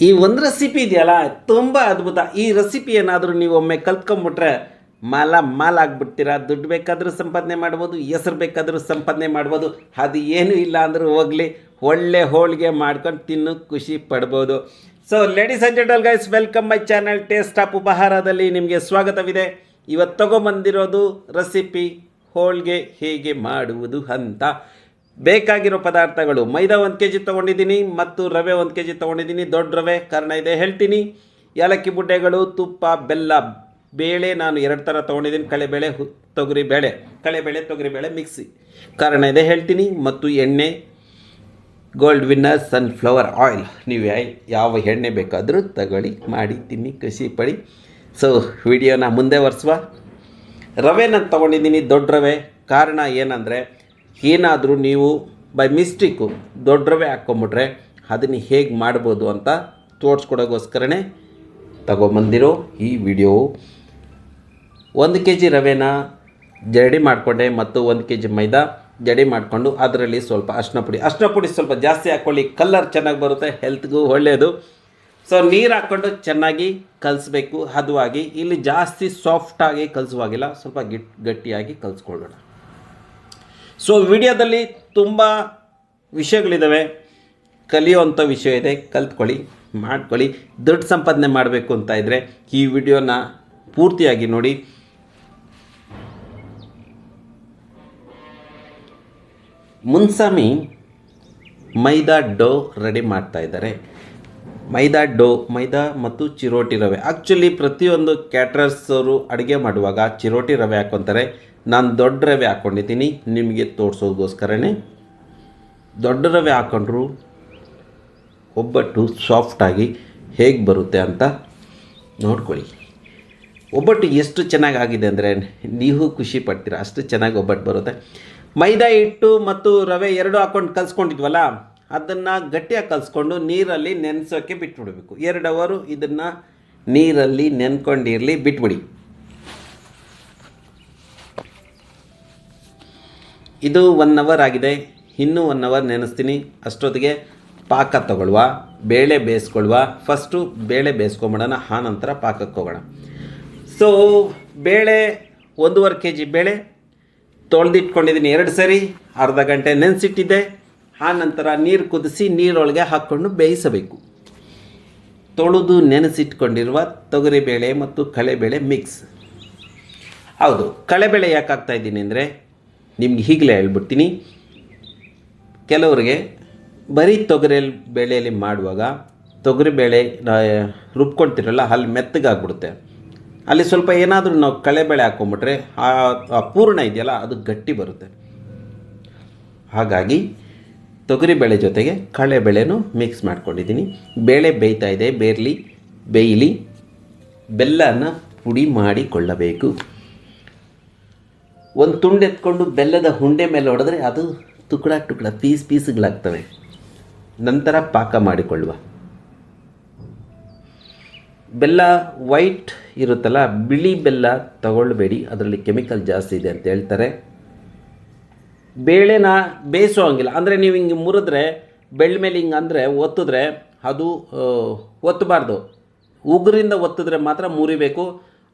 ಈ ಒಂದು ರೆಸಿಪಿ ಇದೆಯಲ್ಲ ತುಂಬ ಅದ್ಭುತ. ಈ ರೆಸಿಪಿ ಏನಾದರೂ ನೀವು ಒಮ್ಮೆ ಕಲ್ತ್ಕೊಂಡ್ಬಿಟ್ರೆ ಮಾಲ ಆಗ್ಬಿಡ್ತೀರಾ. ದುಡ್ಡು ಬೇಕಾದರೂ ಸಂಪಾದನೆ ಮಾಡ್ಬೋದು, ಹೆಸರು ಬೇಕಾದರೂ ಸಂಪಾದನೆ ಮಾಡ್ಬೋದು. ಅದು ಏನೂ ಇಲ್ಲ ಅಂದರೂ ಹೋಗಲಿ, ಒಳ್ಳೆ ಹೋಳಿಗೆ ಮಾಡ್ಕೊಂಡು ತಿನ್ನು ಖುಷಿ ಪಡ್ಬೋದು. So ladies and gentle guys, welcome my channel taste of ಉಪಹಾರದಲ್ಲಿ ನಿಮಗೆ ಸ್ವಾಗತವಿದೆ. ಇವತ್ತು ತೊಗೊಂಬಂದಿರೋದು ರೆಸಿಪಿ ಹೋಳಿಗೆ ಹೇಗೆ ಮಾಡುವುದು ಅಂತ. ಬೇಕಾಗಿರೋ ಪದಾರ್ಥಗಳು: ಮೈದಾ 1 kg ತೊಗೊಂಡಿದ್ದೀನಿ ಮತ್ತು ರವೆ 1 kg ತೊಗೊಂಡಿದ್ದೀನಿ. ದೊಡ್ಡ ರವೆ, ಕಾರಣ ಇದೆ ಹೇಳ್ತೀನಿ. ಏಲಕ್ಕಿ ಬುಡ್ಡೆಗಳು, ತುಪ್ಪ, ಬೆಲ್ಲ, ಬೇಳೆ ನಾನು 2 ಥರ ತೊಗೊಂಡಿದ್ದೀನಿ: ಕಳೆಬೇಳೆ, ತೊಗರಿಬೇಳೆ. ಕಳೆಬೇಳೆ ತೊಗರಿಬೇಳೆ ಮಿಕ್ಸಿ, ಕಾರಣ ಇದೆ ಹೇಳ್ತೀನಿ. ಮತ್ತು ಎಣ್ಣೆ, ಗೋಲ್ಡ್ ವಿನ್ನರ್ ಸನ್ಫ್ಲವರ್ ಆಯಿಲ್. ನೀವು ಯಾವ ಎಣ್ಣೆ ಬೇಕಾದರೂ ತಗೊಳ್ಳಿ, ಮಾಡಿ ತಿನ್ನಿ, ಖುಷಿ ಪಡಿ. ಸೊ ವಿಡಿಯೋನ ಮುಂದೆ ಒರೆಸುವ. ರವೆ ನಾನು ತೊಗೊಂಡಿದ್ದೀನಿ, ದೊಡ್ಡ ರವೆ. ಕಾರಣ ಏನಂದರೆ, ಏನಾದರೂ ನೀವು ಬೈ ಮಿಸ್ಟೇಕು ದೊಡ್ಡ ರವೆ ಹಾಕ್ಕೊಂಬಿಟ್ರೆ ಅದನ್ನು ಹೇಗೆ ಮಾಡ್ಬೋದು ಅಂತ ತೋರಿಸ್ಕೊಡೋಗೋಸ್ಕರನೇ ತಗೊಂಬಂದಿರೋ ಈ ವಿಡಿಯೋ. 1 kg ರವೆನ ಜಡಿ ಮಾಡಿಕೊಂಡೆ ಮತ್ತು 1 kg ಮೈದಾ ಜಡಿ ಮಾಡಿಕೊಂಡು ಅದರಲ್ಲಿ ಸ್ವಲ್ಪ ಅರಿಶಿನ ಪುಡಿ ಸ್ವಲ್ಪ ಜಾಸ್ತಿ ಹಾಕ್ಕೊಳ್ಳಿ, ಕಲರ್ ಚೆನ್ನಾಗಿ ಬರುತ್ತೆ, ಹೆಲ್ತ್ಗೂ ಒಳ್ಳೆಯದು. ಸೊ ನೀರು ಹಾಕ್ಕೊಂಡು ಚೆನ್ನಾಗಿ ಕಲಿಸ್ಬೇಕು ಹದವಾಗಿ. ಇಲ್ಲಿ ಜಾಸ್ತಿ ಸಾಫ್ಟಾಗಿ ಕಲಿಸುವಾಗಿಲ್ಲ, ಸ್ವಲ್ಪ ಗಟ್ಟಿಯಾಗಿ ಕಲಿಸ್ಕೊಳ್ಳೋಣ. ಸೊ ವಿಡಿಯೋದಲ್ಲಿ ತುಂಬ ವಿಷಯಗಳಿದ್ದಾವೆ, ಕಲಿಯುವಂಥ ವಿಷಯ ಇದೆ. ಕಲ್ತ್ಕೊಳ್ಳಿ, ಮಾಡ್ಕೊಳ್ಳಿ. ದುಡ್ಡು ಸಂಪಾದನೆ ಮಾಡಬೇಕು ಅಂತ ಇದ್ದರೆ ಈ ವಿಡಿಯೋನ ಪೂರ್ತಿಯಾಗಿ ನೋಡಿ. ಮುನ್ಸಾಮಿ ಮೈದಾ ಡೋ ರೆಡಿ ಮಾಡ್ತಾ ಇದ್ದಾರೆ. ಮೈದಾ ಮತ್ತು ಚಿರೋಟಿ ರವೆ. ಆ್ಯಕ್ಚುಲಿ ಪ್ರತಿಯೊಂದು ಕ್ಯಾಟ್ರರ್ಸ್ ಅವರು ಅಡುಗೆ ಮಾಡುವಾಗ ಚಿರೋಟಿ ರವೆ ಹಾಕ್ಕೊತಾರೆ. ನಾನು ದೊಡ್ಡ ರವೆ ಹಾಕ್ಕೊಂಡಿದ್ದೀನಿ, ನಿಮಗೆ ತೋರಿಸೋದಕ್ಕೋಸ್ಕರನೇ. ದೊಡ್ಡ ರವೆ ಹಾಕ್ಕೊಂಡ್ರು ಒಬ್ಬಟ್ಟು ಸಾಫ್ಟಾಗಿ ಹೇಗೆ ಬರುತ್ತೆ ಅಂತ ನೋಡ್ಕೊಳ್ಳಿ. ಒಬ್ಬಟ್ಟು ಎಷ್ಟು ಚೆನ್ನಾಗಾಗಿದೆ ಅಂದರೆ ನೀವು ಖುಷಿ ಪಡ್ತೀರ, ಅಷ್ಟು ಚೆನ್ನಾಗಿ ಒಬ್ಬಟ್ಟು ಬರುತ್ತೆ. ಮೈದಾ ಹಿಟ್ಟು ಮತ್ತು ರವೆ 2 ಹಾಕ್ಕೊಂಡು ಕಲಿಸ್ಕೊಂಡಿದ್ವಲ್ಲ, ಅದನ್ನು ಗಟ್ಟಿಯಾಗಿ ಕಲಿಸ್ಕೊಂಡು ನೀರಲ್ಲಿ ನೆನೆಸೋಕ್ಕೆ ಬಿಟ್ಬಿಡಬೇಕು. 2 ಅವರು ಇದನ್ನು ನೀರಲ್ಲಿ ನೆನ್ಕೊಂಡಿರಲಿ, ಬಿಟ್ಬಿಡಿ. ಇದು 1 ಅವರ್ ಆಗಿದೆ, ಇನ್ನೂ 1 ಅವರ್ ನೆನೆಸ್ತೀನಿ. ಅಷ್ಟೊತ್ತಿಗೆ ಪಾಕ ತಗೊಳ್ಳುವ, ಬೇಳೆ ಬೇಯಿಸ್ಕೊಳ್ವ. ಫಸ್ಟು ಬೇಳೆ ಬೇಯಿಸ್ಕೊಂಬಿಡೋಣ, ಆನಂತರ ಪಾಕಕ್ಕೆ ಹೋಗೋಣ. ಸೊ ಬೇಳೆ 1.5 kg ಬೇಳೆ ತೊಳೆದಿಟ್ಕೊಂಡಿದ್ದೀನಿ 2 ಸರಿ, ಅರ್ಧ ಗಂಟೆ ನೆನೆಸಿಟ್ಟಿದ್ದೆ. ಆನಂತರ ನೀರು ಕುದಿಸಿ ನೀರೊಳಗೆ ಹಾಕ್ಕೊಂಡು ಬೇಯಿಸಬೇಕು. ತೊಳೆದು ನೆನೆಸಿಟ್ಕೊಂಡಿರುವ ತೊಗರಿಬೇಳೆ ಮತ್ತು ಕಳೆಬೇಳೆ ಮಿಕ್ಸ್. ಹೌದು, ಕಳೆಬೇಳೆ ಯಾಕೆ ಹಾಕ್ತಾಯಿದ್ದೀನಿ ಅಂದರೆ ನಿಮ್ಗೆ ಈಗಲೇ ಹೇಳ್ಬಿಡ್ತೀನಿ. ಕೆಲವರಿಗೆ ಬರೀ ಬೇಳೆಯಲ್ಲಿ ಮಾಡುವಾಗ ತೊಗರಿಬೇಳೆ ರುಬ್ಕೊಳ್ತಿರಲ್ಲ, ಅಲ್ಲಿ ಮೆತ್ತಗಾಗ್ಬಿಡುತ್ತೆ. ಅಲ್ಲಿ ಸ್ವಲ್ಪ ಏನಾದರೂ ನಾವು ಕಳೆಬೇಳೆ ಹಾಕ್ಕೊಂಬಿಟ್ರೆ ಆ ಪೂರ್ಣ ಇದೆಯಲ್ಲ ಅದು ಗಟ್ಟಿ ಬರುತ್ತೆ. ಹಾಗಾಗಿ ತೊಗರಿಬೇಳೆ ಜೊತೆಗೆ ಕಳೆಬೇಳೆನೂ ಮಿಕ್ಸ್ ಮಾಡ್ಕೊಂಡಿದ್ದೀನಿ. ಬೇಳೆ ಬೇಯ್ತಾ ಇದೆ, ಬೇಯಲಿ. ಬೆಲ್ಲನ ಪುಡಿ ಮಾಡಿಕೊಳ್ಳಬೇಕು. ಒಂದು ತುಂಡು ಎತ್ಕೊಂಡು ಬೆಲ್ಲದ ಹುಂಡೆ ಮೇಲೆ ಹೊಡೆದ್ರೆ ಅದು ಟುಕಡ ಪೀಸ್ಗಳಾಗ್ತವೆ. ನಂತರ ಪಾಕ ಮಾಡಿಕೊಳ್ಳುವ. ಬೆಲ್ಲ ವೈಟ್ ಇರುತ್ತಲ್ಲ, ಬಿಳಿ ಬೆಲ್ಲ ತಗೊಳ್ಬೇಡಿ, ಅದರಲ್ಲಿ ಕೆಮಿಕಲ್ ಜಾಸ್ತಿ ಇದೆ ಅಂತ ಹೇಳ್ತಾರೆ. ಬೇಳೆನ ಬೇಯಿಸೋ ಹಂಗಿಲ್ಲ, ಅಂದರೆ ನೀವು ಹಿಂಗೆ ಮುರಿದ್ರೆ ಬೆಳ್ಳ ಮೇಲೆ ಹಿಂಗೆ ಅಂದರೆ ಒತ್ತಿದ್ರೆ ಅದು ಒತ್ತಬಾರ್ದು. ಉಗುರಿಂದ ಒತ್ತಿದ್ರೆ ಮಾತ್ರ ಮುರಿಬೇಕು.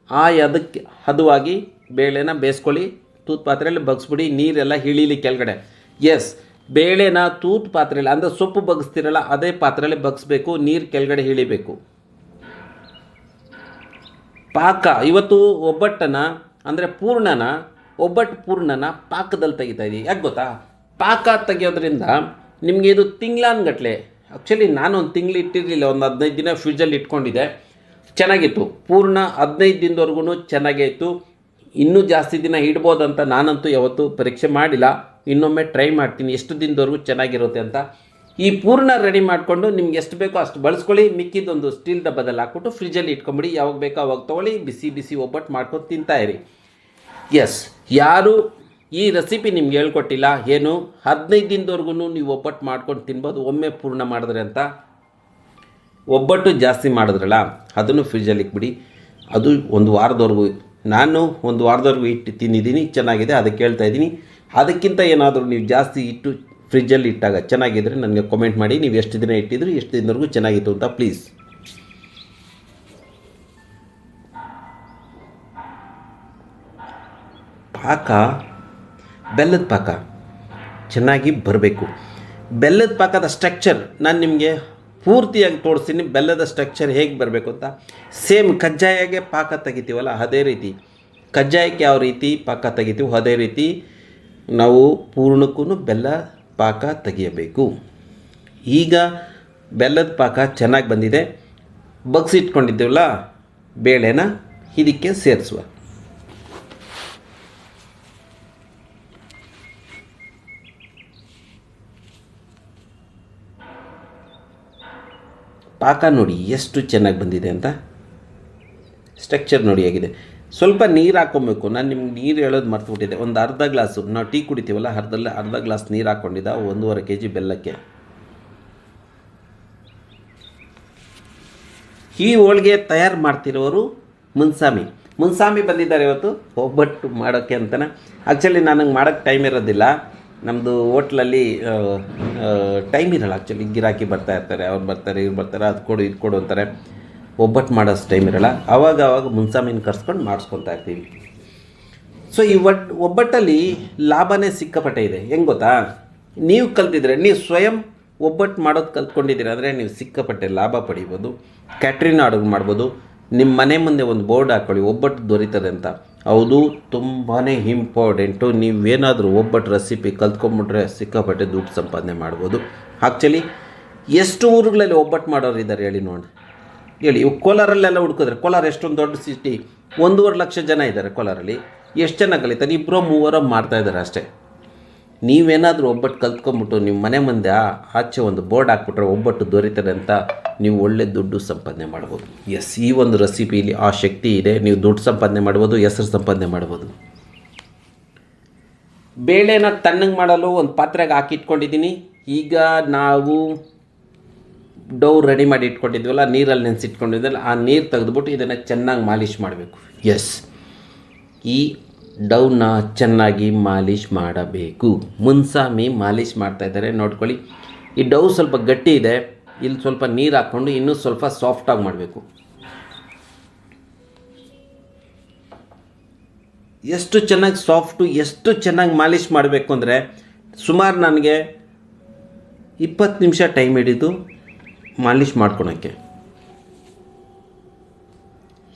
ಅದಕ್ಕೆ ಹದವಾಗಿ ಬೇಳೆನ ಬೇಯಿಸ್ಕೊಳ್ಳಿ. ತೂತು ಪಾತ್ರೆಯಲ್ಲಿ ಬಗ್ಸ್ಬಿಡಿ, ನೀರೆಲ್ಲ ಇಳೀಲಿ ಕೆಳಗಡೆ. ಎಸ್, ಬೇಳೆನ ತೂತು ಪಾತ್ರೆಯಲ್ಲಿ ಅಂದರೆ ಸೊಪ್ಪು ಬಗ್ಸ್ತಿರಲ್ಲ ಅದೇ ಪಾತ್ರೆಯಲ್ಲಿ ಬಗ್ಸ್ಬೇಕು, ನೀರು ಕೆಳಗಡೆ ಇಳಿಬೇಕು. ಪಾಕ ಇವತ್ತು ಒಬ್ಬಟ್ಟನ್ನು ಅಂದರೆ ಒಬ್ಬಟ್ಟು ಪೂರ್ಣನ ಪಾಕದಲ್ಲಿ ತೆಗಿತಾ ಇದ್ದೀವಿ. ಯಾಕೆ ಗೊತ್ತಾ? ಪಾಕ ತೆಗಿಯೋದ್ರಿಂದ ನಿಮಗೆ ಇದು ತಿಂಗ್ಳಾನ್ಗಟ್ಲೆ. ಆ್ಯಕ್ಚುಲಿ ನಾನು ಒಂದು ತಿಂಗಳು ಇಟ್ಟಿರಲಿಲ್ಲ, ಒಂದು 15 ದಿನ ಫ್ರಿಜ್ಜಲ್ಲಿ ಇಟ್ಕೊಂಡಿದ್ದೆ. ಚೆನ್ನಾಗಿತ್ತು ಪೂರ್ಣ. 15 ದಿನದವರೆಗೂ ಚೆನ್ನಾಗೇ ಇತ್ತು. ಇನ್ನೂ ಜಾಸ್ತಿ ದಿನ ಇಡ್ಬೋದಂತ ನಾನಂತೂ ಯಾವತ್ತೂ ಪರೀಕ್ಷೆ ಮಾಡಿಲ್ಲ. ಇನ್ನೊಮ್ಮೆ ಟ್ರೈ ಮಾಡ್ತೀನಿ ಎಷ್ಟು ದಿನದವರೆಗೂ ಚೆನ್ನಾಗಿರುತ್ತೆ ಅಂತ. ಈ ಪೂರ್ಣ ರೆಡಿ ಮಾಡಿಕೊಂಡು ನಿಮ್ಗೆ ಎಷ್ಟು ಬೇಕೋ ಅಷ್ಟು ಬಳಸ್ಕೊಳ್ಳಿ. ಮಿಕ್ಕಿದೊಂದು ಸ್ಟೀಲ್ ಡಬ್ಬದಲ್ಲಿ ಹಾಕ್ಬಿಟ್ಟು ಫ್ರಿಜ್ಜಲ್ಲಿ ಇಟ್ಕೊಂಬಿಡಿ. ಯಾವಾಗ ಬೇಕೋ ಅವಾಗ ತೊಗೊಳ್ಳಿ, ಬಿಸಿ ಒಬ್ಬಟ್ಟು ಮಾಡ್ಕೊಂಡು ತಿಂತಾಯಿರಿ. ಎಸ್, ಯಾರು ಈ ರೆಸಿಪಿ ನಿಮ್ಗೆ ಹೇಳ್ಕೊಟ್ಟಿಲ್ಲ, ಏನು 15 ದಿನದವರೆಗೂ ನೀವು ಒಬ್ಬಟ್ಟು ಮಾಡ್ಕೊಂಡು ತಿನ್ಬೋದು ಒಮ್ಮೆ ಪೂರ್ಣ ಮಾಡಿದ್ರೆ ಅಂತ. ಒಬ್ಬಟ್ಟು ಜಾಸ್ತಿ ಮಾಡಿದ್ರಲ್ಲ ಅದನ್ನು ಫ್ರಿಜ್ಜಲ್ಲಿ ಇಟ್ಬಿಡಿ. ಅದು 1 ವಾರದವರೆಗೂ, ನಾನು 1 ವಾರದವರೆಗೂ ಇಟ್ಟು ತಿಂದಿದ್ದೀನಿ, ಚೆನ್ನಾಗಿದೆ. ಅದಕ್ಕೆ ಹೇಳ್ತಾಯಿದ್ದೀನಿ. ಅದಕ್ಕಿಂತ ಏನಾದರೂ ನೀವು ಜಾಸ್ತಿ ಇಟ್ಟು ಫ್ರಿಜ್ಜಲ್ಲಿ ಇಟ್ಟಾಗ ಚೆನ್ನಾಗಿದ್ದರೆ ನನಗೆ ಕಾಮೆಂಟ್ ಮಾಡಿ, ನೀವು ಎಷ್ಟು ದಿನ ಇಟ್ಟಿದ್ರು, ಎಷ್ಟು ದಿನವರೆಗೂ ಚೆನ್ನಾಗಿತ್ತು ಅಂತ ಪ್ಲೀಸ್. ಪಾಕ, ಬೆಲ್ಲದ ಪಾಕ ಚೆನ್ನಾಗಿ ಬರಬೇಕು. ಬೆಲ್ಲದ ಪಾಕದ ಸ್ಟ್ರಕ್ಚರ್ ನಾನು ನಿಮಗೆ ಪೂರ್ತಿಯಾಗಿ ತೋರಿಸ್ತೀನಿ. ಬೆಲ್ಲದ ಸ್ಟ್ರಕ್ಚರ್ ಹೇಗೆ ಬರಬೇಕು ಅಂತ. ಸೇಮ್ ಕಜ್ಜಾಯಗೆ ಪಾಕ ತೆಗಿತೀವಲ್ಲ ಅದೇ ರೀತಿ, ಕಜ್ಜಾಯಕ್ಕೆ ಯಾವ ರೀತಿ ಪಾಕ ತೆಗಿತೀವೋ ಅದೇ ರೀತಿ ನಾವು ಪೂರ್ಣಕ್ಕೂ ಬೆಲ್ಲ ಪಾಕ ತೆಗಿಯಬೇಕು. ಈಗ ಬೆಲ್ಲದ ಪಾಕ ಚೆನ್ನಾಗಿ ಬಂದಿದೆ. ಬಗ್ಸಿಟ್ಕೊಂಡಿದ್ದೀವಲ್ಲ ಬೇಳೆನ ಇದಕ್ಕೆ ಸೇರಿಸುವ. ಪಾಕ ನೋಡಿ ಎಷ್ಟು ಚೆನ್ನಾಗಿ ಬಂದಿದೆ ಅಂತ. ಸ್ಟ್ರಕ್ಚರ್ ನೋಡಿ ಹೇಗಿದೆ. ಸ್ವಲ್ಪ ನೀರು ಹಾಕ್ಕೊಬೇಕು. ನಾನು ನಿಮ್ಗೆ ನೀರು ಹೇಳೋದು ಮರ್ತುಬಿಟ್ಟಿದ್ದೆ. ಒಂದು ಅರ್ಧ ಗ್ಲಾಸು, ನಾವು ಟೀ ಕುಡಿತೀವಲ್ಲ ಅರ್ಧ ಗ್ಲಾಸ್ ನೀರು ಹಾಕ್ಕೊಂಡಿದ್ದ 1.5 kg ಬೆಲ್ಲಕ್ಕೆ. ಈ ಹೋಳಿಗೆ ತಯಾರು ಮಾಡ್ತಿರೋರು ಮುನ್ಸಾಮಿ ಬಂದಿದ್ದಾರೆ ಇವತ್ತು ಒಬ್ಬಟ್ಟು ಮಾಡೋಕ್ಕೆ ಅಂತಲೇ. ಆ್ಯಕ್ಚುಲಿ ನನಗೆ ಮಾಡೋಕ್ಕೆ ಟೈಮ್ ಇರೋದಿಲ್ಲ. ನಮ್ಮದು ಹೋಟ್ಲಲ್ಲಿ ಟೈಮ್ ಇರೋಲ್ಲ. ಆ್ಯಕ್ಚುಲಿ ಗಿರಾಕಿ ಬರ್ತಾ ಇರ್ತಾರೆ, ಅವ್ರು ಬರ್ತಾರೆ, ಇವ್ರು ಬರ್ತಾರೆ, ಅದು ಕೊಡು ಇದು ಕೊಡು ಅಂತಾರೆ. ಒಬ್ಬಟ್ಟು ಮಾಡೋಷ್ಟು ಟೈಮ್ ಇರೋಲ್ಲ. ಆವಾಗ ಮುನ್ಸಾಮಿನ ಕರ್ಸ್ಕೊಂಡು ಮಾಡಿಸ್ಕೊತಾ ಇರ್ತೀವಿ. ಸೊ ಈ ಒಬ್ಬಟ್ಟಲ್ಲಿ ಲಾಭನೇ ಸಿಕ್ಕಾಪಟ್ಟೆ ಇದೆ. ಹೆಂಗೆ ಗೊತ್ತಾ, ನೀವು ಕಲ್ತಿದ್ರೆ, ನೀವು ಸ್ವಯಂ ಒಬ್ಬಟ್ಟು ಮಾಡೋದು ಕಲ್ತ್ಕೊಂಡಿದ್ದೀರ ಅಂದರೆ ನೀವು ಸಿಕ್ಕಾಪಟ್ಟೆ ಲಾಭ ಪಡಿಬೋದು. ಕ್ಯಾಟ್ರಿನ್ ಆರ್ಡರ್ ಮಾಡ್ಬೋದು. ನಿಮ್ಮ ಮನೆ ಮುಂದೆ ಒಂದು ಬೋರ್ಡ್ ಹಾಕ್ಕೊಳ್ಳಿ, ಒಬ್ಬಟ್ಟು ದೊರೀತದೆ ಅಂತ. ಹೌದು, ತುಂಬಾ ಇಂಪಾರ್ಟೆಂಟು. ನೀವೇನಾದರೂ ಒಬ್ಬಟ್ಟು ರೆಸಿಪಿ ಕಲ್ತ್ಕೊಂಡ್ಬಿಟ್ರೆ ಸಿಕ್ಕಾಪಟ್ಟೆ ದುಡ್ಡು ಸಂಪಾದನೆ ಮಾಡ್ಬೋದು. ಆ್ಯಕ್ಚುಲಿ ಎಷ್ಟು ಊರುಗಳಲ್ಲಿ ಒಬ್ಬಟ್ಟು ಮಾಡೋರು ಇದ್ದಾರೆ ಹೇಳಿ ನೋಡೋಣ. ಹೇಳಿ, ಇವು ಕೋಲಾರಲ್ಲೆಲ್ಲ ಹುಡ್ಕಿದ್ರೆ, ಕೋಲಾರ ಎಷ್ಟೊಂದು ದೊಡ್ಡ ಸಿಟಿ, 1.5 ಲಕ್ಷ ಜನ ಇದ್ದಾರೆ ಕೋಲಾರಲ್ಲಿ. ಎಷ್ಟು ಜನ ಕಲಿತಾರೆ? 2-3 ಮಾಡ್ತಾಯಿದ್ದಾರೆ ಅಷ್ಟೇ. ನೀವೇನಾದರೂ ಒಬ್ಬಟ್ಟು ಕಲ್ತ್ಕೊಂಬಿಟ್ಟು ನಿಮ್ಮ ಮನೆ ಮುಂದೆ ಆಚೆ ಒಂದು ಬೋರ್ಡ್ ಹಾಕ್ಬಿಟ್ರೆ ಒಬ್ಬಟ್ಟು ದೊರೀತದೆ ಅಂತ ನೀವು ಒಳ್ಳೆ ದುಡ್ಡು ಸಂಪಾದನೆ ಮಾಡ್ಬೋದು. ಎಸ್, ಈ ಒಂದು ರೆಸಿಪಿಲಿ ಆ ಶಕ್ತಿ ಇದೆ. ನೀವು ದುಡ್ಡು ಸಂಪಾದನೆ ಮಾಡ್ಬೋದು, ಹೆಸರು ಸಂಪಾದನೆ ಮಾಡ್ಬೋದು. ಬೇಳೆನ ತಣ್ಣಗೆ ಮಾಡಲು ಒಂದು ಪಾತ್ರೆಗೆ ಹಾಕಿಟ್ಕೊಂಡಿದ್ದೀನಿ. ಈಗ ನಾವು ಡೌ ರೆಡಿ ಮಾಡಿ ಇಟ್ಕೊಂಡಿದ್ವಲ್ಲ, ನೀರಲ್ಲಿ ನೆನೆಸಿಟ್ಕೊಂಡಿದ್ವಲ್ಲ, ಆ ನೀರು ತೆಗೆದುಬಿಟ್ಟು ಇದನ್ನು ಚೆನ್ನಾಗಿ ಮಾಲಿಷ್ ಮಾಡಬೇಕು. ಎಸ್, ಈ ಡೌನ ಚೆನ್ನಾಗಿ ಮಾಲಿಷ್ ಮಾಡಬೇಕು. ಮುನ್ಸಾಮಿ ಮಾಲಿಷ್ ಮಾಡ್ತಾಯಿದ್ದಾರೆ ನೋಡ್ಕೊಳ್ಳಿ. ಈ ಡೌ ಸ್ವಲ್ಪ ಗಟ್ಟಿ ಇದೆ. ಇಲ್ಲಿ ಸ್ವಲ್ಪ ನೀರು ಹಾಕ್ಕೊಂಡು ಇನ್ನೂ ಸ್ವಲ್ಪ ಸಾಫ್ಟಾಗಿ ಮಾಡಬೇಕು. ಎಷ್ಟು ಚೆನ್ನಾಗಿ ಸಾಫ್ಟು, ಎಷ್ಟು ಚೆನ್ನಾಗಿ ಮಾಲಿಷ್ ಮಾಡಬೇಕು ಅಂದರೆ ಸುಮಾರು ನನಗೆ 20 ನಿಮಿಷ ಟೈಮ್ ಹಿಡಿದು ಮಾಲಿಷ್ ಮಾಡ್ಕೊಳಕ್ಕೆ.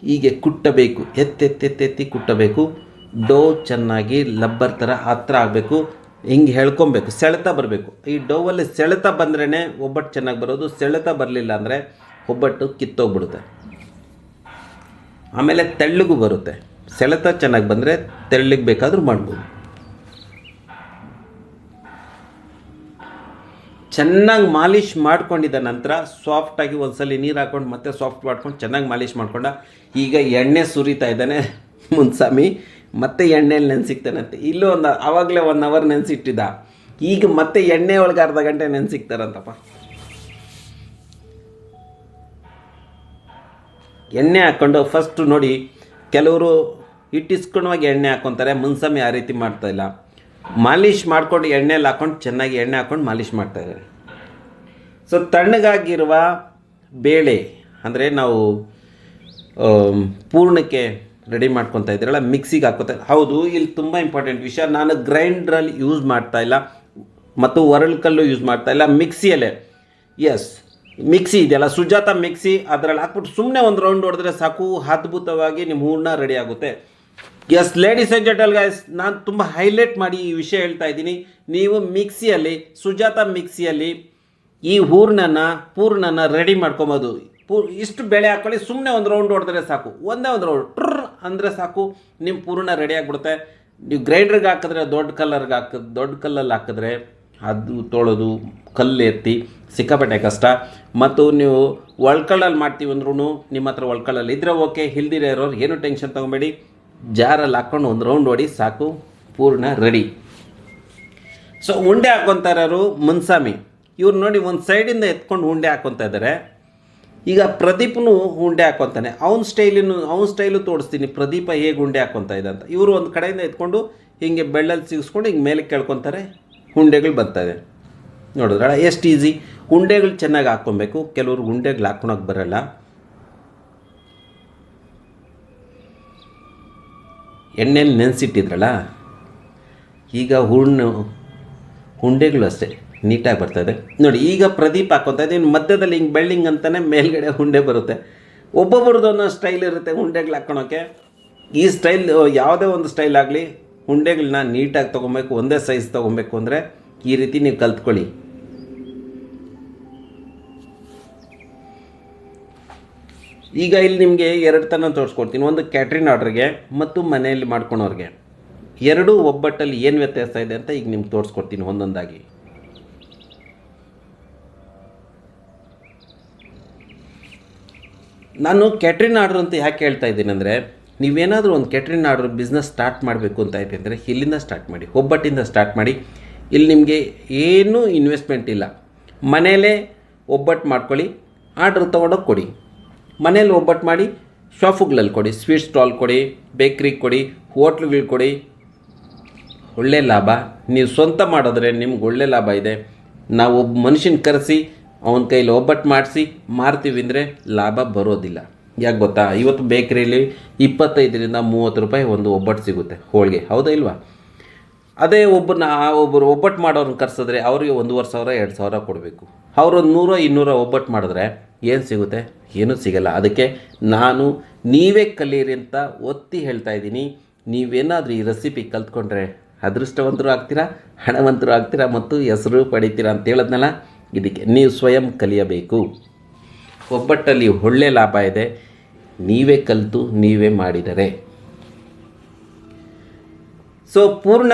ಹೀಗೆ ಕುಟ್ಟಬೇಕು, ಎತ್ತೆತ್ತೆತ್ತೆತ್ತಿ ಕುಟ್ಟಬೇಕು. ಡೋ ಚೆನ್ನಾಗಿ ಲಬ್ಬರ್ ಥರ ಹತ್ರ ಆಗಬೇಕು. ಹಿಂಗೆ ಹೇಳ್ಕೊಬೇಕು, ಸೆಳೆತ ಬರಬೇಕು. ಈ ಡೋವಲ್ಲಿ ಸೆಳೆತ ಬಂದ್ರೇ ಒಬ್ಬಟ್ಟು ಚೆನ್ನಾಗಿ ಬರೋದು. ಸೆಳೆತ ಬರಲಿಲ್ಲ ಅಂದರೆ ಒಬ್ಬಟ್ಟು ಕಿತ್ತೋಗ್ಬಿಡುತ್ತೆ. ಆಮೇಲೆ ತೆಳ್ಳಗೂ ಬರುತ್ತೆ. ಸೆಳೆತ ಚೆನ್ನಾಗಿ ಬಂದರೆ ತೆಳ್ಳಗೆ ಬೇಕಾದರೂ ಮಾಡ್ಬೋದು. ಚೆನ್ನಾಗಿ ಮಾಲಿಷ್ ಮಾಡ್ಕೊಂಡಿದ್ದ ನಂತರ ಸಾಫ್ಟಾಗಿ ಒಂದ್ಸಲ ನೀರು ಹಾಕ್ಕೊಂಡು ಮತ್ತೆ ಸಾಫ್ಟ್ ಮಾಡ್ಕೊಂಡು ಚೆನ್ನಾಗಿ ಮಾಲಿಷ್ ಮಾಡ್ಕೊಂಡ. ಈಗ ಎಣ್ಣೆ ಸುರಿತಾ ಇದ್ದಾನೆ ಮುನ್ಸಾಮಿ. ಮತ್ತೆ ಎಣ್ಣೆಯಲ್ಲಿ ನೆನೆಸಿಕ್ತಾನಂತೆ. ಇಲ್ಲೂ ಆವಾಗಲೇ 1 ಅವರ್ ನೆನೆಸಿಟ್ಟಿದ್ದ. ಈಗ ಮತ್ತೆ ಎಣ್ಣೆ ಒಳಗೆ ಅರ್ಧ ಗಂಟೆ ನೆನೆಸಿಕ್ತಾರಂತಪ್ಪ. ಎಣ್ಣೆ ಹಾಕ್ಕೊಂಡು ಫಸ್ಟು ನೋಡಿ, ಕೆಲವರು ಹಿಟ್ಟಿಸ್ಕೊಂಡವಾಗಿ ಎಣ್ಣೆ ಹಾಕ್ಕೊತಾರೆ. ಮುನ್ಸಾಮಿ ಆ ರೀತಿ ಮಾಡ್ತಾಯಿಲ್ಲ. ಮಾಲಿಷ್ ಮಾಡ್ಕೊಂಡು ಎಣ್ಣೆಯಲ್ಲಿ ಹಾಕ್ಕೊಂಡು ಚೆನ್ನಾಗಿ ಎಣ್ಣೆ ಹಾಕ್ಕೊಂಡು ಮಾಲಿಷ್ ಮಾಡ್ತಾಯಿದ್ದಾರೆ. ಸೊ ತಣ್ಣಗಾಗಿರುವ ಬೇಳೆ ಅಂದರೆ ನಾವು ಪೂರ್ಣಕ್ಕೆ ರೆಡಿ ಮಾಡ್ಕೊತಾ ಇದ್ದೀರಲ್ಲ, ಮಿಕ್ಸಿಗೆ ಹಾಕೋತಾರೆ. ಹೌದು, ಇಲ್ಲಿ ತುಂಬ ಇಂಪಾರ್ಟೆಂಟ್ ವಿಷಯ. ನಾನು ಗ್ರೈಂಡ್ರಲ್ಲಿ ಯೂಸ್ ಮಾಡ್ತಾಯಿಲ್ಲ ಮತ್ತು ಒರಳ್ಕಲ್ಲು ಯೂಸ್ ಮಾಡ್ತಾಯಿಲ್ಲ, ಮಿಕ್ಸಿಯಲ್ಲೇ. ಎಸ್, ಮಿಕ್ಸಿ ಇದೆಯಲ್ಲ, ಸುಜಾತ ಮಿಕ್ಸಿ, ಅದರಲ್ಲಿ ಹಾಕ್ಬಿಟ್ಟು ಸುಮ್ಮನೆ ಒಂದು ರೌಂಡ್ ಹೊಡೆದ್ರೆ ಸಾಕು, ಅದ್ಭುತವಾಗಿ ನಿಮ್ಮ ಹೂರ್ಣ ರೆಡಿ ಆಗುತ್ತೆ. Yes ladies and gentle guys, ನಾನು ತುಂಬ ಹೈಲೈಟ್ ಮಾಡಿ ಈ ವಿಷಯ ಹೇಳ್ತಾ ಇದ್ದೀನಿ. ನೀವು ಮಿಕ್ಸಿಯಲ್ಲಿ, ಸುಜಾತ ಮಿಕ್ಸಿಯಲ್ಲಿ ಈ ಪೂರ್ಣನ ರೆಡಿ ಮಾಡ್ಕೊಬೋದು. ಇಷ್ಟು ಬೇಳೆ ಹಾಕ್ಕೊಳ್ಳಿ, ಸುಮ್ಮನೆ ಒಂದು ರೌಂಡ್ ಹೊಡೆದ್ರೆ ಸಾಕು, ಒಂದೇ ಒಂದು ರೌಂಡ್ ಟ್ರ್ ಅಂದರೆ ಸಾಕು, ನಿಮ್ಮ ಪೂರ್ಣ ರೆಡಿ ಆಗಿಬಿಡುತ್ತೆ. ನೀವು ಗ್ರೈಂಡ್ರಿಗೆ ಹಾಕಿದ್ರೆ ದೊಡ್ಡ ಕಲ್ಲಲ್ಲಿ ಹಾಕಿದ್ರೆ ಅದು ತೊಳೆದು ಕಲ್ಲು ಎತ್ತಿ ಸಿಕ್ಕಾಪಟ್ಟೆ ಕಷ್ಟ. ಮತ್ತು ನೀವು ಒಳ್ಕಲ್ಲಲ್ಲಿ ಮಾಡ್ತೀವಿ ಅಂದ್ರೂ ನಿಮ್ಮ ಹತ್ರ ಒಳ್ಕಲ್ಲಲ್ಲಿ ಇದ್ದರೆ ಓಕೆ, ಇಲ್ದಿರ ಇರೋರು ಏನೂ ಟೆನ್ಷನ್ ತೊಗೊಬೇಡಿ. ಜಾರಲ್ಲಿ ಹಾಕ್ಕೊಂಡು ಒಂದು ರೌಂಡ್ ಹೊಡಿ ಸಾಕು, ಪೂರ್ಣ ರೆಡಿ. ಸೊ ಉಂಡೆ ಹಾಕ್ಕೊತಾ ಇರೋರು ಮುನ್ಸಾಮಿ. ಇವ್ರು ನೋಡಿ ಒಂದು ಸೈಡಿಂದ ಎತ್ಕೊಂಡು ಉಂಡೆ ಹಾಕ್ಕೊತಾ ಇದ್ದಾರೆ. ಈಗ ಪ್ರದೀಪ್ನು ಉಂಡೆ ಹಾಕ್ಕೊತಾನೆ. ಅವನ ಸ್ಟೈಲು ತೋರಿಸ್ತೀನಿ, ಪ್ರದೀಪ ಹೇಗೆ ಉಂಡೆ ಹಾಕ್ಕೊತಾ ಇದೆ ಅಂತ. ಇವರು ಒಂದು ಕಡೆಯಿಂದ ಎತ್ಕೊಂಡು ಹಿಂಗೆ ಬೆಳ್ಳಲ್ಲಿ ಸಿಗಿಸ್ಕೊಂಡು ಹಿಂಗೆ ಮೇಲೆ ಕೇಳ್ಕೊತಾರೆ, ಉಂಡೆಗಳು ಬರ್ತಾಯಿದೆ. ನೋಡಿದ್ರಲ್ಲ ಎಷ್ಟು ಈಸಿ. ಉಂಡೆಗಳು ಚೆನ್ನಾಗಿ ಹಾಕ್ಕೊಬೇಕು, ಕೆಲವರು ಉಂಡೆಗಳು ಹಾಕ್ಕೊಳಕ್ಕೆ ಬರಲ್ಲ. ಎಣ್ಣೆಯಲ್ಲಿ ನೆನೆಸಿಟ್ಟಿದ್ರಲ್ಲ, ಈಗ ಉಂಡೆಗಳು ಅಷ್ಟೇ ನೀಟಾಗಿ ಬರ್ತದೆ ನೋಡಿ. ಈಗ ಪ್ರದೀಪ್ ಹಾಕ್ಕೊತಾ ಇದ್ದೀನಿ, ಮಧ್ಯದಲ್ಲಿ ಹಿಂಗೆ ಬೆಳ್ಳಿಂಗ್ ಅಂತಾನೆ ಮೇಲ್ಗಡೆ ಉಂಡೆ ಬರುತ್ತೆ. ಒಬ್ಬೊಬ್ರದ್ದು ಒಂದೊಂದು ಸ್ಟೈಲ್ ಇರುತ್ತೆ ಉಂಡೆಗಳು ಹಾಕ್ಕೊಳಕ್ಕೆ. ಈ ಸ್ಟೈಲ್ ಯಾವುದೇ ಒಂದು ಸ್ಟೈಲ್ ಆಗಲಿ, ಉಂಡೆಗಳನ್ನ ನೀಟಾಗಿ ತೊಗೊಬೇಕು, ಒಂದೇ ಸೈಜ್ ತೊಗೊಬೇಕು ಅಂದರೆ ಈ ರೀತಿ ನೀವು ಕಲ್ತ್ಕೊಳ್ಳಿ. ಈಗ ಇಲ್ಲಿ ನಿಮಗೆ ಎರಡು ಥರ ತೋರಿಸ್ಕೊಡ್ತೀನಿ. ಒಂದು ಕ್ಯಾಟ್ರಿನ್ ಆರ್ಡ್ರಿಗೆ ಮತ್ತು ಮನೆಯಲ್ಲಿ ಮಾಡ್ಕೊಳೋರಿಗೆ ಎರಡೂ ಒಬ್ಬಟ್ಟಲ್ಲಿ ಏನು ವ್ಯತ್ಯಾಸ ಇದೆ ಅಂತ ಈಗ ನಿಮ್ಗೆ ತೋರಿಸ್ಕೊಡ್ತೀನಿ ಒಂದೊಂದಾಗಿ. ನಾನು ಕ್ಯಾಟ್ರಿನ್ ಆರ್ಡ್ರ್ ಅಂತ ಯಾಕೆ ಹೇಳ್ತಾ ಇದ್ದೀನಿ ಅಂದರೆ, ನೀವೇನಾದರೂ ಒಂದು ಕ್ಯಾಟ್ರಿನ್ ಆರ್ಡ್ರ್ ಬಿಸ್ನೆಸ್ ಸ್ಟಾರ್ಟ್ ಮಾಡಬೇಕು ಅಂತ ಐತೆ ಅಂದರೆ ಇಲ್ಲಿಂದ ಸ್ಟಾರ್ಟ್ ಮಾಡಿ, ಒಬ್ಬಟ್ಟಿಂದ ಸ್ಟಾರ್ಟ್ ಮಾಡಿ. ಇಲ್ಲಿ ನಿಮಗೆ ಏನೂ ಇನ್ವೆಸ್ಟ್ಮೆಂಟ್ ಇಲ್ಲ. ಮನೆಯಲ್ಲೇ ಒಬ್ಬಟ್ಟು ಮಾಡ್ಕೊಳ್ಳಿ, ಆರ್ಡ್ರ್ ತೊಗೊಂಡೋಗಿ ಕೊಡಿ. ಮನೇಲಿ ಒಬ್ಬಟ್ಟು ಮಾಡಿ ಶಾಪುಗಳಲ್ಲಿ ಕೊಡಿ, ಸ್ವೀಟ್ ಸ್ಟಾಲ್ ಕೊಡಿ, ಬೇಕ್ರಿಗೆ ಕೊಡಿ, ಹೋಟ್ಲುಗಳಿಗೆ ಕೊಡಿ. ಒಳ್ಳೆ ಲಾಭ. ನೀವು ಸ್ವಂತ ಮಾಡಿದ್ರೆ ನಿಮ್ಗೆ ಒಳ್ಳೆ ಲಾಭ ಇದೆ. ನಾವು ಒಬ್ಬ ಮನುಷ್ಯನ ಕರೆಸಿ ಅವನ ಕೈಲಿ ಒಬ್ಬಟ್ಟು ಮಾಡಿಸಿ ಮಾರ್ತೀವಿ ಅಂದರೆ ಲಾಭ ಬರೋದಿಲ್ಲ. ಯಾಕೆ ಗೊತ್ತಾ, ಇವತ್ತು ಬೇಕ್ರಿಯಲ್ಲಿ 25ರಿಂದ 30 ರೂಪಾಯಿ ಒಂದು ಒಬ್ಬಟ್ಟು ಸಿಗುತ್ತೆ ಹೋಳಿಗೆ, ಹೌದಾ ಇಲ್ವಾ? ಅದೇ ಒಬ್ಬರು ಒಬ್ಬಟ್ಟು ಮಾಡೋರನ್ನ ಕರೆಸಿದ್ರೆ ಅವರಿಗೆ 1,500 2,000 ಕೊಡಬೇಕು. ಅವರು 100-200 ಒಬ್ಬಟ್ಟು ಮಾಡಿದ್ರೆ ಏನು ಸಿಗುತ್ತೆ? ಏನೂ ಸಿಗಲ್ಲ. ಅದಕ್ಕೆ ನಾನು ನೀವೇ ಕಲೀರಿ ಅಂತ ಒತ್ತಿ ಹೇಳ್ತಾ ಇದ್ದೀನಿ. ನೀವೇನಾದರೂ ಈ ರೆಸಿಪಿ ಕಲ್ತ್ಕೊಂಡ್ರೆ ಅದೃಷ್ಟವಂತರು ಆಗ್ತೀರಾ, ಹಣವಂತರು ಆಗ್ತೀರಾ ಮತ್ತು ಹೆಸರು ಪಡಿತೀರಾ ಅಂತ ಹೇಳೋದ್ನಲ್ಲ. ಇದಕ್ಕೆ ನೀವು ಸ್ವಯಂ ಕಲಿಯಬೇಕು. ಒಬ್ಬಟ್ಟಲ್ಲಿ ಒಳ್ಳೆ ಲಾಭ ಇದೆ, ನೀವೇ ಕಲಿತು ನೀವೇ ಮಾಡಿದರೆ. ಸೊ ಪೂರ್ಣ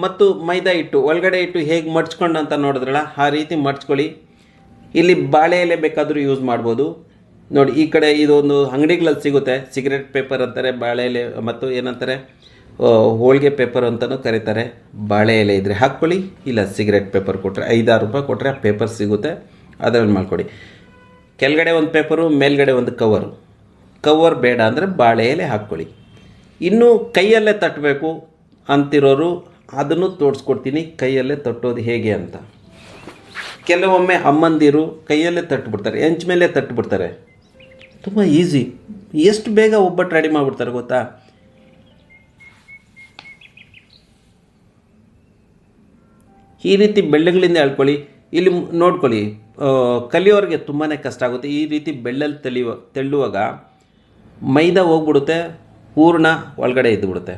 ಮತ್ತು ಮೈದಾ ಹಿಟ್ಟು ಒಳಗಡೆ ಇಟ್ಟು ಹೇಗೆ ಮಡ್ಚ್ಕೊಂಡು ಅಂತ ನೋಡಿದ್ರಲ್ಲ, ಆ ರೀತಿ ಮಡ್ಚ್ಕೊಳ್ಳಿ. ಇಲ್ಲಿ ಬಾಳೆ ಎಲೆ ಬೇಕಾದರೂ ಯೂಸ್ ಮಾಡ್ಬೋದು ನೋಡಿ. ಈ ಕಡೆ ಇದೊಂದು ಅಂಗಡಿಗಳಲ್ಲಿ ಸಿಗುತ್ತೆ, ಸಿಗರೆಟ್ ಪೇಪರ್ ಅಂತಾರೆ, ಬಾಳೆ ಎಲೆ ಮತ್ತು ಏನಂತಾರೆ ಹೋಳಿಗೆ ಪೇಪರ್ ಅಂತಲೂ ಕರೀತಾರೆ. ಬಾಳೆ ಎಲೆ ಇದ್ದರೆ ಹಾಕ್ಕೊಳ್ಳಿ, ಇಲ್ಲ ಸಿಗರೆಟ್ ಪೇಪರ್ ಕೊಟ್ಟರೆ 5-6 ರೂಪಾಯಿ ಕೊಟ್ಟರೆ ಆ ಪೇಪರ್ ಸಿಗುತ್ತೆ, ಅದರಲ್ಲಿ ಮಾಡ್ಕೊಳ್ಳಿ. ಕೆಳಗಡೆ ಒಂದು ಪೇಪರು, ಮೇಲ್ಗಡೆ ಒಂದು ಕವರ್ ಬೇಡ ಅಂದರೆ ಬಾಳೆ ಎಲೆ ಹಾಕ್ಕೊಳ್ಳಿ. ಇನ್ನೂ ಕೈಯಲ್ಲೇ ತಟ್ಟಬೇಕು ಅಂತಿರೋರು ಅದನ್ನು ತೋರಿಸ್ಕೊಡ್ತೀನಿ, ಕೈಯಲ್ಲೇ ತಟ್ಟೋದು ಹೇಗೆ ಅಂತ. ಕೆಲವೊಮ್ಮೆ ಅಮ್ಮಂದಿರು ಕೈಯಲ್ಲೇ ತಟ್ಟಿಬಿಡ್ತಾರೆ, ಹೆಂಚ ಮೇಲೆ ತಟ್ಟಿಬಿಡ್ತಾರೆ. ತುಂಬ ಈಸಿ, ಎಷ್ಟು ಬೇಗ ಒಬ್ಬಟ್ಟು ರೆಡಿ ಮಾಡಿಬಿಡ್ತಾರೆ ಗೊತ್ತಾ. ಈ ರೀತಿ ಬೆಳ್ಳಗಳಿಂದ ಎಳ್ಕೊಳ್ಳಿ. ಇಲ್ಲಿ ನೋಡ್ಕೊಳ್ಳಿ, ಕಲಿಯೋರಿಗೆ ತುಂಬಾ ಕಷ್ಟ ಆಗುತ್ತೆ. ಈ ರೀತಿ ಬೆಳ್ಳಲ್ಲಿ ತೆಳ್ಳುವಾಗ ಮೈದಾ ಹೋಗ್ಬಿಡುತ್ತೆ, ಹೂರಣ ಒಳಗಡೆ ಇದ್ದುಬಿಡುತ್ತೆ.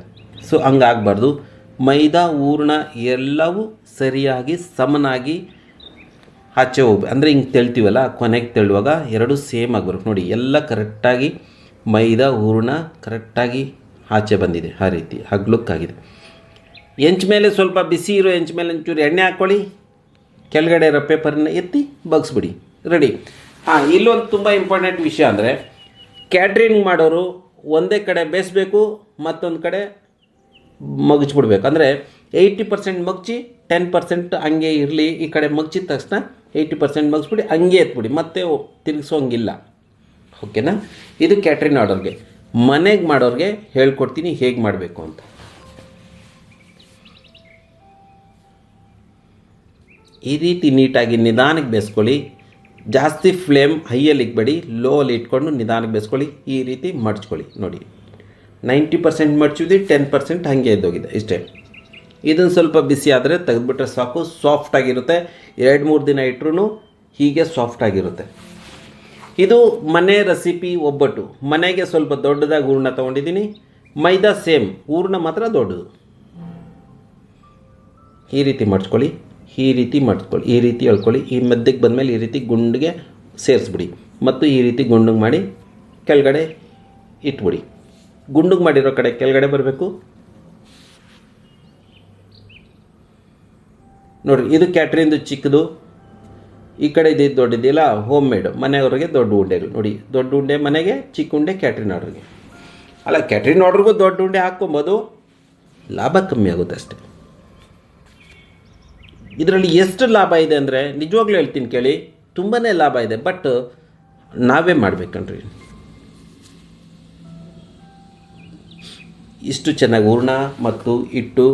ಸೊ ಹಂಗಾಗಬಾರ್ದು. ಮೈದಾ ಹೂರಣ ಎಲ್ಲವೂ ಸರಿಯಾಗಿ ಸಮನಾಗಿ ಆಚೆ ಹೋಗ್ಬೇಕು. ಅಂದರೆ ಹಿಂಗೆ ತೆಳ್ತೀವಲ್ಲ, ಕೊನೆಗೆ ತೆಳ್ಳುವಾಗ ಎರಡೂ ಸೇಮ್ ಆಗಬೇಕು ನೋಡಿ. ಎಲ್ಲ ಕರೆಕ್ಟಾಗಿ ಮೈದಾ ಹೂರಣ ಕರೆಕ್ಟಾಗಿ ಆಚೆ ಬಂದಿದೆ, ಆ ರೀತಿ ಹಗ್ಲುಕ್ಕಾಗಿದೆ. ಹೆಂಚ ಮೇಲೆ ಸ್ವಲ್ಪ ಬಿಸಿ ಇರೋ ಹೆಂಚ ಮೇಲೆ ಒಂಚೂರು ಎಣ್ಣೆ ಹಾಕ್ಕೊಳ್ಳಿ, ಕೆಳಗಡೆ ಇರೋ ಪೇಪರನ್ನ ಎತ್ತಿ ಬಗ್ಸ್ಬಿಡಿ, ರೆಡಿ. ಇಲ್ಲೊಂದು ತುಂಬ ಇಂಪಾರ್ಟೆಂಟ್ ವಿಷಯ ಅಂದರೆ, ಕ್ಯಾಟ್ರಿಂಗ್ ಮಾಡೋರು ಒಂದೇ ಕಡೆ ಬೇಯಿಸ್ಬೇಕು, ಮತ್ತೊಂದು ಕಡೆ ಮಗಚ್ಬಿಡ್ಬೇಕು. ಅಂದರೆ 80% ಮಗ್ಚಿ 10% ಹಂಗೆ ಇರಲಿ. ಈ ಕಡೆ ಮಗ್ಚಿದ ತಕ್ಷಣ 80% ಮಗ್ಸ್ಬಿಡಿ, ಹಂಗೆ ಎತ್ಬಿಡಿ, ಮತ್ತೆ ತಿರುಗಿಸೋಂಗಿಲ್ಲ. ಓಕೆನಾ? ಇದು ಕ್ಯಾಟ್ರಿಂಗ್ ಆರ್ಡರ್ಗೆ. ಮನೆಗೆ ಮಾಡೋರಿಗೆ ಹೇಳ್ಕೊಡ್ತೀನಿ ಹೇಗೆ ಮಾಡಬೇಕು ಅಂತ. ಈ ರೀತಿ ನೀಟಾಗಿ ನಿಧಾನಕ್ಕೆ ಬೇಯಿಸ್ಕೊಳ್ಳಿ. ಜಾಸ್ತಿ ಫ್ಲೇಮ್ ಹೈಯಲ್ಲಿ ಇಕ್ಬೇಡಿ, ಲೋ ಅಲ್ಲಿ ಇಟ್ಕೊಂಡು ನಿಧಾನಕ್ಕೆ ಬೇಯಿಸ್ಕೊಳ್ಳಿ. ಈ ರೀತಿ ಮಡ್ಚ್ಕೊಳ್ಳಿ ನೋಡಿ. 90% ಮಡ್ಚಿದ್ವಿ, 10% ಹಾಗೆ ಎದ್ದೋಗಿದೆ, ಇಷ್ಟೇ. ಇದನ್ನು ಸ್ವಲ್ಪ ಬಿಸಿ ಆದರೆ ತೆಗೆದುಬಿಟ್ರೆ ಸಾಕು, ಸಾಫ್ಟಾಗಿರುತ್ತೆ. 2-3 ದಿನ ಇಟ್ಟರೂ ಹೀಗೆ ಸಾಫ್ಟಾಗಿರುತ್ತೆ. ಇದು ಮನೆ ರೆಸಿಪಿ ಒಬ್ಬಟ್ಟು. ಮನೆಗೆ ಸ್ವಲ್ಪ ದೊಡ್ಡದಾಗಿ ಹೂರಣ ತೊಗೊಂಡಿದ್ದೀನಿ, ಮೈದಾ ಸೇಮ್, ಹೂರಣ ಮಾತ್ರ ದೊಡ್ಡದು. ಈ ರೀತಿ ಮಡ್ಚ್ಕೊಳ್ಳಿ, ಈ ರೀತಿ ಮಡ್ಚ್ಕೊಳ್ಳಿ, ಈ ರೀತಿ ಎಳ್ಕೊಳ್ಳಿ. ಈ ಮಧ್ಯಕ್ಕೆ ಬಂದಮೇಲೆ ಈ ರೀತಿ ಗುಂಡಿಗೆ ಸೇರಿಸ್ಬಿಡಿ ಮತ್ತು ಈ ರೀತಿ ಗುಂಡಿಗೆ ಮಾಡಿ ಕೆಳಗಡೆ ಇಟ್ಬಿಡಿ. ಗುಂಡಿಗೆ ಮಾಡಿರೋ ಕಡೆ ಕೆಳಗಡೆ ಬರಬೇಕು ನೋಡಿರಿ. ಇದು ಕ್ಯಾಟ್ರಿಂದು ಚಿಕ್ಕದು, ಈ ಕಡೆ ಇದು ದೊಡ್ಡದಿಲ್ಲ, ಹೋಮ್ ಮೇಡು. ಮನೆಯವರಿಗೆ ದೊಡ್ಡ ಉಂಡೆಗಳು ನೋಡಿ. ದೊಡ್ಡ ಉಂಡೆ ಮನೆಗೆ, ಚಿಕ್ಕ ಉಂಡೆ ಕ್ಯಾಟ್ರಿನ್ ಆರ್ಡ್ರಿಗೆ. ಅಲ್ಲ, ಕ್ಯಾಟ್ರಿನ್ ಆರ್ಡ್ರಿಗೂ ದೊಡ್ಡ ಉಂಡೆ ಹಾಕ್ಕೊಬೋದು, ಲಾಭ ಕಮ್ಮಿ ಆಗುತ್ತೆ ಅಷ್ಟೇ. ಇದರಲ್ಲಿ ಎಷ್ಟು ಲಾಭ ಇದೆ ಅಂದರೆ ನಿಜವಾಗ್ಲೂ ಹೇಳ್ತೀನಿ ಕೇಳಿ, ತುಂಬಾ ಲಾಭ ಇದೆ. ಬಟ್ ನಾವೇ ಮಾಡ್ಬೇಕನ್ರಿ. ಇಷ್ಟು ಚೆನ್ನಾಗಿ ಹೂರಣ ಮತ್ತು ಹಿಟ್ಟು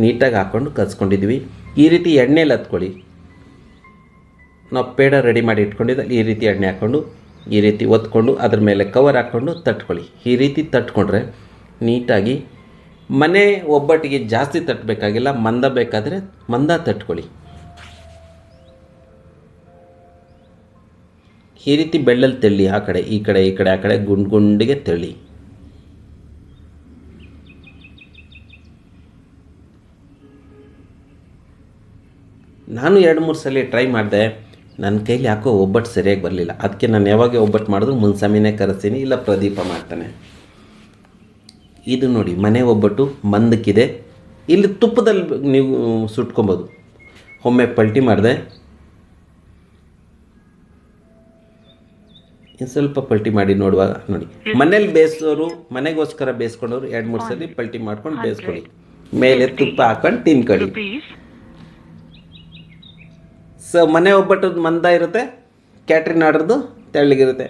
ನೀಟಾಗಿ ಹಾಕ್ಕೊಂಡು ಕಲಿಸ್ಕೊಂಡಿದ್ವಿ. ಈ ರೀತಿ ಎಣ್ಣೆಲಿ ಹತ್ಕೊಳ್ಳಿ. ನಾವು ಪೇಡ ರೆಡಿ ಮಾಡಿ ಇಟ್ಕೊಂಡಿದ್ದ ಈ ರೀತಿ ಎಣ್ಣೆ ಹಾಕ್ಕೊಂಡು ಈ ರೀತಿ ಒತ್ಕೊಂಡು ಅದ್ರ ಮೇಲೆ ಕವರ್ ಹಾಕ್ಕೊಂಡು ತಟ್ಕೊಳ್ಳಿ. ಈ ರೀತಿ ತಟ್ಕೊಂಡ್ರೆ ನೀಟಾಗಿ ಮನೆ ಒಬ್ಬಟ್ಟಿಗೆ ಜಾಸ್ತಿ ತಟ್ಟಬೇಕಾಗಿಲ್ಲ, ಮಂದ ಬೇಕಾದರೆ ಮಂದ ತಟ್ಕೊಳ್ಳಿ. ಈ ರೀತಿ ಬೆಳ್ಳಲ್ಲಿ ತೆಳ್ಳಿ, ಆ ಕಡೆ ಈ ಕಡೆ ಈ ಕಡೆ ಆ ಕಡೆ ಗುಂಡಿಗೆ ತೆಳ್ಳಿ. ನಾನು 2-3 ಸಲ ಟ್ರೈ ಮಾಡಿದೆ, ನನ್ನ ಕೈಲಿ ಯಾಕೋ ಒಬ್ಬಟ್ಟು ಸರಿಯಾಗಿ ಬರಲಿಲ್ಲ. ಅದಕ್ಕೆ ನಾನು ಯಾವಾಗ ಒಬ್ಬಟ್ಟು ಮಾಡಿದ್ರು ಮುನ್ಸಮಿನೇ ಕರೆಸ್ತೀನಿ, ಇಲ್ಲ ಪ್ರದೀಪ ಮಾಡ್ತಾನೆ. ಇದು ನೋಡಿ ಮನೆ ಒಬ್ಬಟ್ಟು ಮಂದಕ್ಕಿದೆ. ಇಲ್ಲಿ ತುಪ್ಪದಲ್ಲಿ ನೀವು ಸುಟ್ಕೊಬೋದು. ಒಮ್ಮೆ ಪಲ್ಟಿ ಮಾಡಿದೆ, ಇನ್ನು ಸ್ವಲ್ಪ ಪಲ್ಟಿ ಮಾಡಿ ನೋಡುವಾಗ ನೋಡಿ, ಮನೇಲಿ ಬೇಯಿಸೋರು, ಮನೆಗೋಸ್ಕರ ಬೇಯಿಸ್ಕೊಂಡವ್ರು 2-3 ಸಲ ಪಲ್ಟಿ ಮಾಡ್ಕೊಂಡು ಬೇಯಿಸ್ಕೊಳ್ಳಿ. ಮೇಲೆ ತುಪ್ಪ ಹಾಕೊಂಡು ತಿನ್ಕೊಳ್ಳಿ. ಸೊ ಮನೆ ಒಬ್ಬಟ್ಟದ್ದು ಮಂದ ಇರುತ್ತೆ, ಕ್ಯಾಟ್ರಿನ್ ಆರ್ಡ್ರದ್ದು ತೆಳ್ಳಗಿರುತ್ತೆ.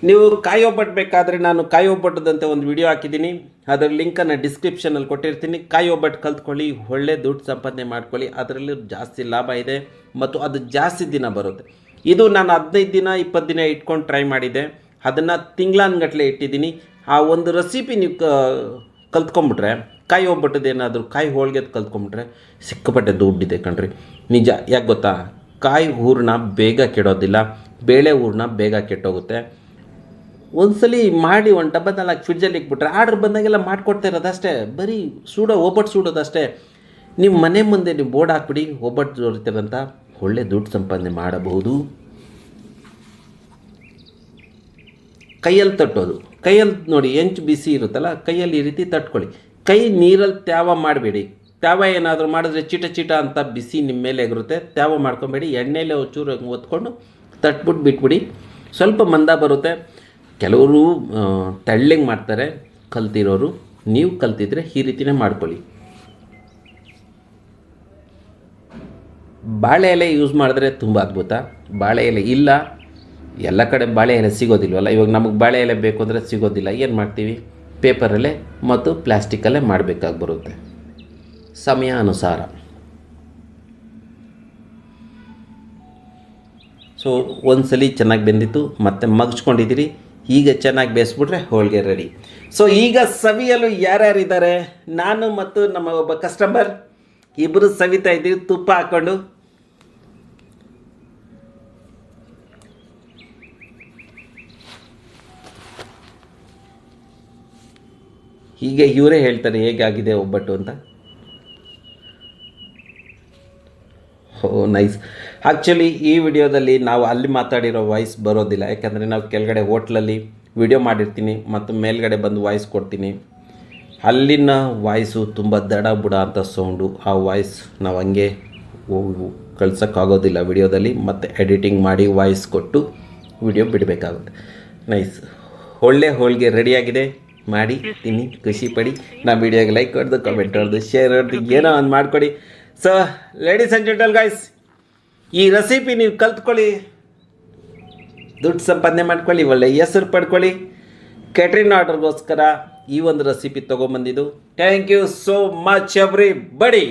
ನೀವು ಕಾಯಿ ಒಬ್ಬಟ್ಟು ಬೇಕಾದರೆ ನಾನು ಕಾಯಿ ಒಬ್ಬಟ್ಟದಂತೆ ಒಂದು ವಿಡಿಯೋ ಹಾಕಿದ್ದೀನಿ, ಅದರ ಲಿಂಕನ್ನು ಡಿಸ್ಕ್ರಿಪ್ಷನಲ್ಲಿ ಕೊಟ್ಟಿರ್ತೀನಿ. ಕಾಯಿ ಒಬ್ಬಟ್ಟು ಕಲ್ತ್ಕೊಳ್ಳಿ, ಒಳ್ಳೆ ದುಡ್ಡು ಸಂಪಾದನೆ ಮಾಡ್ಕೊಳ್ಳಿ. ಅದರಲ್ಲಿ ಜಾಸ್ತಿ ಲಾಭ ಇದೆ ಮತ್ತು ಅದು ಜಾಸ್ತಿ ದಿನ ಬರುತ್ತೆ. ಇದು ನಾನು 15 ದಿನ 20 ದಿನ ಇಟ್ಕೊಂಡು ಟ್ರೈ ಮಾಡಿದ್ದೆ, ಅದನ್ನು ತಿಂಗಳಾನ್ಗಟ್ಟಲೆ ಇಟ್ಟಿದ್ದೀನಿ. ಆ ಒಂದು ರೆಸಿಪಿ ನೀವು ಕಲ್ತ್ಕೊಂಬಿಟ್ರೆ, ಕಾಯಿ ಒಬ್ಬಟ್ಟದ್ದು ಏನಾದರೂ ಕಾಯಿ ಹೋಳಿಗೆದು ಕಲ್ತ್ಕೊಂಬಿಟ್ರೆ ಸಿಕ್ಕಾಪಟ್ಟೆ ದುಡ್ಡಿದೆ ಕಣ್ರಿ, ನಿಜ. ಯಾಕೆ ಗೊತ್ತಾ, ಕಾಯಿ ಹೂರಣ ಬೇಗ ಕೆಡೋದಿಲ್ಲ, ಬೇಳೆ ಹೂರಣ ಬೇಗ ಕೆಟ್ಟೋಗುತ್ತೆ. ಒಂದ್ಸಲಿ ಮಾಡಿ ಒಂದು ಡಬ್ಬದಲ್ಲಿ ಹಾಕಿ ಫ್ರಿಡ್ಜಲ್ಲಿ ಇಟ್ಬಿಟ್ರೆ ಆರ್ಡ್ರ್ ಬಂದಾಗೆಲ್ಲ ಮಾಡಿಕೊಡ್ತಾ ಇರೋದಷ್ಟೇ. ಬರೀ ಒಬ್ಬಟ್ಟು ಸುಡೋದಷ್ಟೇ. ನಿಮ್ಮ ಮನೆ ಮುಂದೆ ನೀವು ಬೋರ್ಡ್ ಹಾಕ್ಬಿಡಿ, ಒಬ್ಬಟ್ಟು ಜೋರಿತೀರಂತ ಒಳ್ಳೆ ದುಡ್ಡು ಸಂಪಾದನೆ ಮಾಡಬಹುದು. ಕೈಯಲ್ಲಿ ತಟ್ಟೋದು, ಕೈಯಲ್ಲಿ ನೋಡಿ ಹೆಂಚು ಬಿಸಿ ಇರುತ್ತಲ್ಲ, ಕೈಯಲ್ಲಿ ಈ ರೀತಿ ತಟ್ಕೊಳ್ಳಿ. ಕೈ ನೀರಲ್ಲಿ ತ್ಯಾವ ಮಾಡಬೇಡಿ. ತ್ಯಾವ ಏನಾದರೂ ಮಾಡಿದ್ರೆ ಚೀಟ ಅಂತ ಬಿಸಿ ನಿಮ್ಮ ಮೇಲೆ ಎಗರುತ್ತೆ. ತ್ಯಾವ ಮಾಡ್ಕೊಬೇಡಿ, ಎಣ್ಣೆಲೆ ಒಂಚೂರು ಒತ್ಕೊಂಡು ತಟ್ಬಿಟ್ಟು ಬಿಟ್ಬಿಡಿ. ಸ್ವಲ್ಪ ಮಂದ ಬರುತ್ತೆ. ಕೆಲವರು ತೆಳ್ಳಗೆ ಮಾಡ್ತಾರೆ ಕಲ್ತಿರೋರು, ನೀವು ಕಲ್ತಿದ್ರೆ ಈ ರೀತಿನೇ ಮಾಡ್ಕೊಳ್ಳಿ. ಬಾಳೆ ಎಲೆ ಯೂಸ್ ಮಾಡಿದ್ರೆ ತುಂಬ ಅದ್ಭುತ. ಬಾಳೆ ಎಲೆ ಇಲ್ಲ, ಎಲ್ಲ ಕಡೆ ಬಾಳೆ ಎಲೆ ಸಿಗೋದಿಲ್ವಲ್ಲ. ಇವಾಗ ನಮಗೆ ಬಾಳೆ ಎಲೆ ಬೇಕು ಅಂದರೆ ಸಿಗೋದಿಲ್ಲ. ಏನು ಮಾಡ್ತೀವಿ, ಪೇಪರಲ್ಲೇ ಮತ್ತು ಪ್ಲಾಸ್ಟಿಕಲ್ಲೇ ಮಾಡಬೇಕಾಗಿ ಬರುತ್ತೆ, ಸಮಯ ಅನುಸಾರ. ಸೊ ಒಂದ್ಸಲಿ ಚೆನ್ನಾಗಿ ಬೆಂದಿತ್ತು, ಮತ್ತೆ ಮಗ್ಚ್ಕೊಂಡಿದ್ದೀರಿ. ಈಗ ಚೆನ್ನಾಗಿ ಬೇಯಿಸ್ಬಿಟ್ರೆ ಹೋಳಿಗೆ ರೆಡಿ. ಸೊ ಈಗ ಸವಿಯಲು ಯಾರ್ಯಾರಿದ್ದಾರೆ, ನಾನು ಮತ್ತು ನಮ್ಮ ಒಬ್ಬ ಕಸ್ಟಮರ್ ಇಬ್ಬರು ಸವಿತಾ ಇದ್ದೀವಿ ತುಪ್ಪ ಹಾಕ್ಕೊಂಡು. ಹೀಗೆ ಇವರೇ ಹೇಳ್ತಾರೆ ಹೇಗಾಗಿದೆ ಒಬ್ಬಟ್ಟು ಅಂತ. ಓ ನೈಸ್. ಆ್ಯಕ್ಚುಲಿ ಈ ವಿಡಿಯೋದಲ್ಲಿ ನಾವು ಅಲ್ಲಿ ಮಾತಾಡಿರೋ ವಾಯ್ಸ್ ಬರೋದಿಲ್ಲ, ಯಾಕಂದರೆ ನಾವು ಕೆಳಗಡೆ ಹೋಟ್ಲಲ್ಲಿ ವಿಡಿಯೋ ಮಾಡಿರ್ತೀನಿ ಮತ್ತು ಮೇಲ್ಗಡೆ ಬಂದು ವಾಯ್ಸ್ ಕೊಡ್ತೀನಿ. ಅಲ್ಲಿನ ವಾಯ್ಸು ತುಂಬ ದಡ ಬುಡ ಅಂತ ಸೌಂಡು. ಆ ವಾಯ್ಸ್ ನಾವು ಹಂಗೆ ಕಳ್ಸೋಕ್ಕಾಗೋದಿಲ್ಲ ವಿಡಿಯೋದಲ್ಲಿ, ಮತ್ತು ಎಡಿಟಿಂಗ್ ಮಾಡಿ ವಾಯ್ಸ್ ಕೊಟ್ಟು ವಿಡಿಯೋ ಬಿಡಬೇಕಾಗುತ್ತೆ. ನೈಸ್. ಒಳ್ಳೆ ಹೋಳಿಗೆ ರೆಡಿಯಾಗಿದೆ, ಮಾಡಿ ತಿನ್ನಿ, ಖುಷಿ ಪಡಿ. ನಮ್ಮ ವಿಡಿಯೋಗೆ ಲೈಕ್ ಹೊಡೆದು, ಕಮೆಂಟ್ ಹೊಡೆದು, ಶೇರ್ ಹೊಡೆದು, ಏನೋ ಒಂದು ಮಾಡಿಕೊಡಿ. So ladies and gentle guys, ಈ ರೆಸಿಪಿ ನೀವು ಕಲ್ತ್ಕೊಳ್ಳಿ, ದುಡ್ಡು ಸಂಪಾದನೆ ಮಾಡ್ಕೊಳ್ಳಿ, ಒಳ್ಳೆ ಹೆಸರು ಪಡ್ಕೊಳ್ಳಿ. ಕ್ಯಾಟ್ರಿನ್ ಆರ್ಡರ್ಗೋಸ್ಕರ ಈ ಒಂದು ರೆಸಿಪಿ ತೊಗೊಂಬಂದಿದ್ದು. Thank you so much every ಬಡಿ.